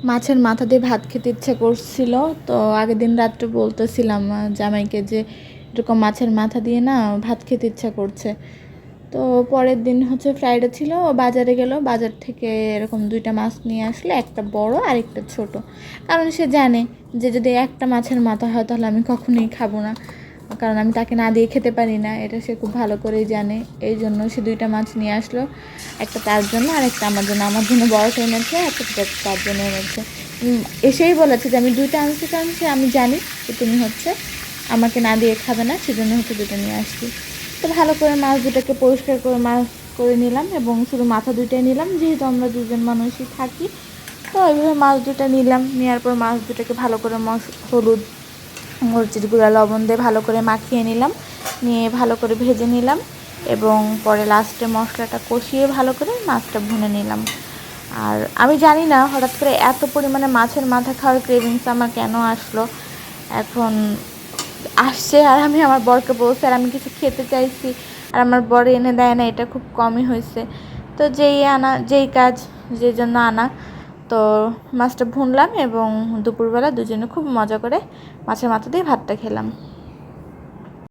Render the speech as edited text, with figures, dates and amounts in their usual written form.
মাছের মাথা দিয়ে ভাত খেতে ইচ্ছা করছিল। তো আগের দিন রাত্রে বলতেছিলাম জামাইকে যে এরকম মাছের মাথা দিয়ে না ভাত খেতে ইচ্ছা করছে। তো পরের দিন হচ্ছে ফ্রাইডে ছিল, বাজারে গেল, বাজার থেকে এরকম 2টা মাছ নিয়ে আসলে, একটা বড় আর একটা ছোট। কারণ সে জানে যে যদি একটা মাছের মাথা হয় তাহলে আমি কখনোই খাবো না, কারণ আমি তাকে না দিয়ে খেতে পারি না, এটা সে খুব ভালো করেই জানে। এই জন্য সে 2টা মাছ নিয়ে আসলো, একটা তার জন্য আর একটা আমার জন্য। আমার জন্য বড়টা এনেছে, একটা তার জন্য এনেছে। এসেই বলেছে যে আমি 2টা আনছি, কারণ সে আমি জানি যে তুমি হচ্ছে আমাকে না দিয়ে খাবে না, সেজন্য হচ্ছে 2টা নিয়ে আসছি। তো ভালো করে মাছ 2টাকে পরিষ্কার করে মাছ করে নিলাম, এবং শুধু মাথা 2টাই নিলাম, যেহেতু আমরা 2জন মানুষই থাকি। তো এইভাবে মাছ 2টা নিলাম, নেওয়ার পর মাছ 2টাকে ভালো করে হলুদ, মরিচের গুঁড়া, লবণ দিয়ে ভালো করে মাখিয়ে নিলাম, নিয়ে ভালো করে ভেজে নিলাম, এবং পরে লাস্টে মশলাটা কষিয়ে ভালো করে মাছটা ভুনে নিলাম। আর আমি জানি না হঠাৎ করে এত পরিমাণে মাছের মাথা খাওয়ার ক্রেভিংস আমার কেন আসলো। এখন আসছে, আর আমি আমার বরকে বলছি, আর আমি কিছু খেতে চাইছি আর আমার বর এনে দেয় না, এটা খুব কমই হয়েছে। তো যেই কাজ, যে জন্য আনা। তো মাছটা ভুনলাম এবং দুপুরবেলা দুজনে খুব মজা করে মাছের মাথা দিয়ে ভাতটা খেলাম।